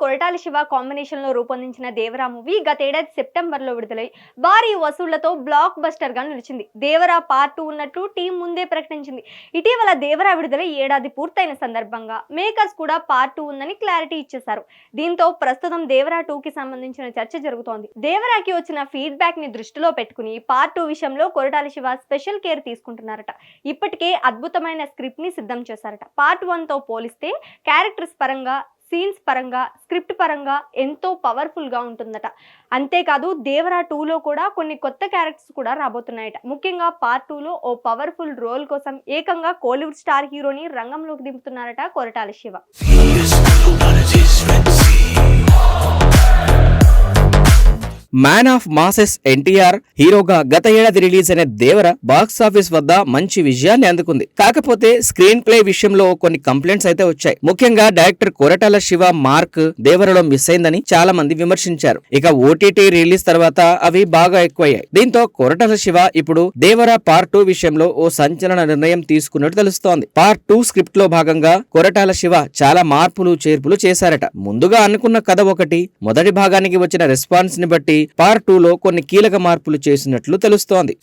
Koratala Shiva combination లో రూపొందించిన Devara movie గతేడాది సెప్టెంబర్ లో విడుదలై భారీ వసూళ్లతో బ్లాక్ బస్టర్ గా నిలిచింది. దేవరా పార్ట్ 2 ఉన్నట్లు టీం ముందే ప్రకటించింది. ఇటీవల దేవరా విడుదలై ఏడాది పూర్తయిన సందర్భంగా మేకర్స్ కూడా పార్ట్ 2 ఉందని క్లారిటీ ఇచ్చేశారు. దీంతో ప్రస్తుతం దేవరా 2 కి సంబంధించిన చర్చ జరుగుతోంది. దేవరాకి వచ్చిన ఫీడ్బ్యాక్ ని దృష్టిలో పెట్టుకుని పార్ట్ 2 విషయంలో కొరటాల శివ స్పెషల్ కేర్ తీసుకుంటున్నారట. ఇప్పటికే అద్భుతమైన స్క్రిప్ట్ ని సిద్ధం చేశారట. పార్ట్ 1 తో పోలిస్తే క్యారెక్టర్స్ పరంగా, సీన్స్ పరంగా, స్క్రిప్ట్ పరంగా ఎంతో పవర్ఫుల్ గా ఉంటుందట. అంతేకాదు దేవరా 2లో కూడా కొన్ని కొత్త క్యారెక్టర్స్ కూడా రాబోతున్నాయట. ముఖ్యంగా పార్ట్ 2లో ఓ పవర్ఫుల్ రోల్ కోసం ఏకంగా కోలీవుడ్ స్టార్ హీరోని రంగంలోకి దింపుతున్నారట Koratala Siva. Man of masses NTR హీరోగా గత ఏడాది రిలీజ్ అయిన దేవర బాక్సాఫీస్ వద్ద మంచి విజయాన్ని అందుకుంది. కాకపోతే స్క్రీన్ ప్లే విషయంలో కొన్ని కంప్లైంట్స్ అయితే వచ్చాయి. ముఖ్యంగా డైరెక్టర్ కొరటాల శివ మార్క్ దేవరలో మిస్ అయిందని చాలా మంది విమర్శించారు. ఇక ఓటీటీ రిలీజ్ తర్వాత అవి బాగా ఎక్కువయ్యాయి. దీంతో కొరటాల శివ ఇప్పుడు దేవర పార్ట్ 2 విషయంలో ఓ సంచలన నిర్ణయం తీసుకున్నట్టు తెలుస్తోంది. పార్ట్ 2 స్క్రిప్ట్ లో భాగంగా కొరటాల శివ చాలా మార్పులు చేర్పులు చేశారట. ముందుగా అనుకున్న కథ ఒకటి, మొదటి భాగానికి వచ్చిన రెస్పాన్స్ ని బట్టి పార్ట్ 2లో కొన్ని కీలక మార్పులు చేసినట్లు తెలుస్తోంది.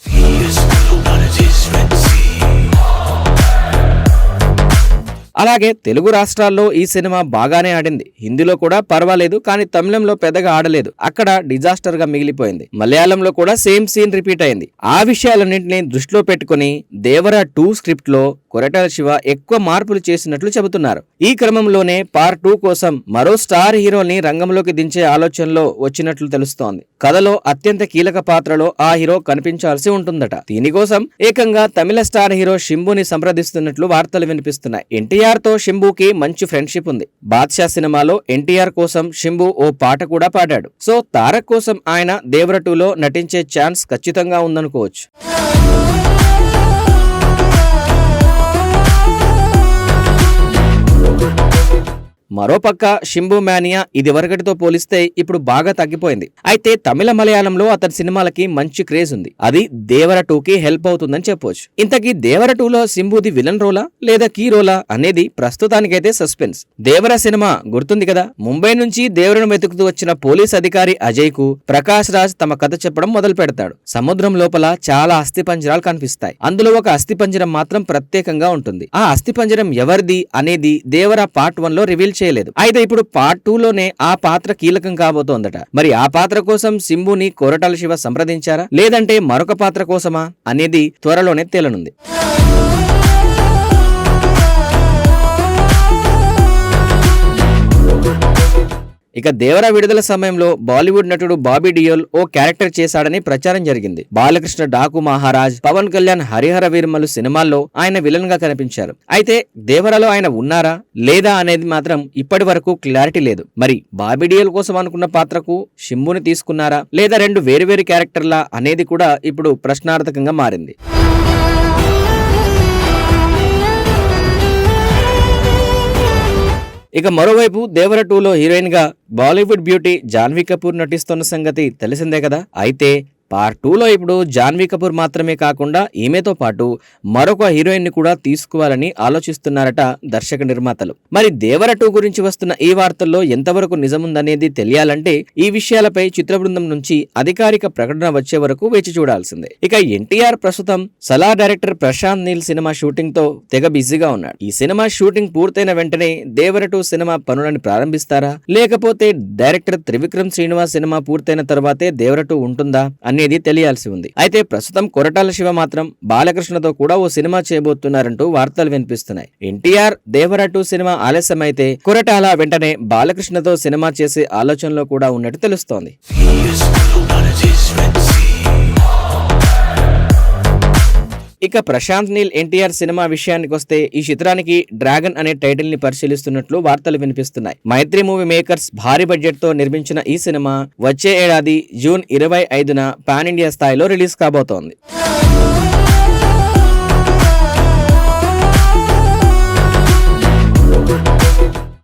అలాగే తెలుగు రాష్ట్రాల్లో ఈ సినిమా బాగానే ఆడింది. హిందీలో కూడా పర్వాలేదు, కానీ తమిళంలో పెద్దగా ఆడలేదు. అక్కడ డిజాస్టర్ గా మిగిలిపోయింది. మలయాళంలో కూడా సేమ్ సీన్ రిపీట్ అయింది. ఆ విషయాలన్నింటినీ దృష్టిలో పెట్టుకుని దేవరా 2 స్క్రిప్ట్ లో కొరటాల శివ ఎక్కువ మార్పులు చేసినట్లు చెబుతున్నారు. ఈ క్రమంలోనే పార్ట్ 2 కోసం మరో స్టార్ హీరోని రంగంలోకి దించే ఆలోచనలో వచ్చినట్లు తెలుస్తోంది. కథలో అత్యంత కీలక పాత్రలో ఆ హీరో కనిపించాల్సి ఉంటుందట. దీనికోసం ఏకంగా తమిళ స్టార్ హీరో శింబుని సంప్రదిస్తున్నట్లు వార్తలు వినిపిస్తున్నాయి. ఎన్టీఆర్ తో శింబుకి మంచి ఫ్రెండ్షిప్ ఉంది. బాద్షా సినిమాలో ఎన్టీఆర్ కోసం శింబు ఓ పాట కూడా పాడాడు. సో తారక్ కోసం ఆయన దేవర 2లో నటించే ఛాన్స్ ఖచ్చితంగా ఉందనుకోవచ్చు. మరోపక్క శింబు మానియా ఇది వరకటితో పోలిస్తే ఇప్పుడు బాగా తగ్గిపోయింది. అయితే తమిళ మలయాళంలో అతని సినిమాలకి మంచి క్రేజ్ ఉంది. అది దేవర 2కి హెల్ప్ అవుతుందని చెప్పొచ్చు. ఇంతకీ దేవర 2లో శింబుది విలన్ రోలా లేదా కీ రోలా అనేది ప్రస్తుతానికైతే సస్పెన్స్. దేవర సినిమా గుర్తుంది కదా, ముంబై నుంచి దేవరను వెతుకుతూ వచ్చిన పోలీస్ అధికారి అజయ్ కు ప్రకాష్ రాజ్ తమ కథ చెప్పడం మొదలు పెడతాడు. సముద్రం లోపల చాలా అస్థిపంజరాలు కనిపిస్తాయి. అందులో ఒక అస్థిపంజరం మాత్రం ప్రత్యేకంగా ఉంటుంది. ఆ అస్థిపంజరం ఎవరిది అనేది దేవర పార్ట్ 1లో రివీల్ చేయలేదు. అయితే ఇప్పుడు పార్ట్ 2లోనే ఆ పాత్ర కీలకం కాబోతోందట. మరి ఆ పాత్ర కోసం శింబుని కొరటాల శివ సంప్రదించారా, లేదంటే మరొక పాత్ర కోసమా అనేది త్వరలోనే తేలనుంది. ఇక దేవర విడుదల సమయంలో బాలీవుడ్ నటుడు బాబీ డియోల్ ఓ క్యారెక్టర్ చేశాడని ప్రచారం జరిగింది. బాలకృష్ణ డాకు మహారాజ్, పవన్ కళ్యాణ్ హరిహర వీరమలు సినిమాల్లో ఆయన విలన్ గా కనిపించారు. అయితే దేవరలో ఆయన ఉన్నారా లేదా అనేది మాత్రం ఇప్పటి వరకు క్లారిటీ లేదు. మరి బాబీ డియోల్ కోసం అనుకున్న పాత్రకు శింబుని తీసుకున్నారా లేదా రెండు వేరువేరు క్యారెక్టర్లా అనేది కూడా ఇప్పుడు ప్రశ్నార్థకంగా మారింది. ఇక మరోవైపు దేవర 2లో హీరోయిన్ గా బాలీవుడ్ బ్యూటీ జాన్వీ కపూర్ నటిస్తున్న సంగతి తెలిసిందే కదా. అయితే పార్ట్ 2లో ఇప్పుడు జాన్వీ కపూర్ మాత్రమే కాకుండా ఈమెతో పాటు మరొక హీరోయిన్ ని కూడా తీసుకోవాలని ఆలోచిస్తున్నారట దర్శక నిర్మాతలు. మరి దేవర 2 గురించి వస్తున్న ఈ వార్తల్లో ఎంతవరకు నిజముందనేది తెలియాలంటే ఈ విషయాలపై చిత్ర బృందం నుంచి అధికారిక ప్రకటన వచ్చే వరకు వేచి చూడాల్సిందే. ఇక ఎన్టీఆర్ ప్రస్తుతం Salaar director Prashanth Neel cinema shooting తో తెగ బిజీగా ఉన్నాడు. ఈ సినిమా షూటింగ్ పూర్తయిన వెంటనే దేవర 2 సినిమా పనులను ప్రారంభిస్తారా, లేకపోతే డైరెక్టర్ త్రివిక్రమ్ శ్రీనివాస్ సినిమా పూర్తయిన తర్వాతే దేవర 2 ఉంటుందా అనేది తెలియాల్సి ఉంది. అయితే ప్రస్తుతం కొరటాల శివ మాత్రం బాలకృష్ణతో కూడా ఓ సినిమా చేయబోతున్నారంటూ వార్తలు వినిపిస్తున్నాయి. ఎన్టీఆర్ దేవర 2 సినిమా ఆలస్యమైతే కొరటాల వెంటనే బాలకృష్ణతో సినిమా చేసే ఆలోచనలో కూడా ఉన్నట్టు తెలుస్తోంది. ఇక ప్రశాంత్ నీల్ ఎన్టీఆర్ సినిమా విషయానికి వస్తే ఈ చిత్రానికి డ్రాగన్ అనే టైటిల్ ని పరిశీలిస్తున్నట్లు వార్తలు వినిపిస్తున్నాయి. మైత్రి మూవీ మేకర్స్ భారీ బడ్జెట్ తో నిర్మించిన ఈ సినిమా వచ్చే ఏడాది జూన్ 25న పాన్ ఇండియా స్థాయిలో రిలీజ్ కాబోతోంది.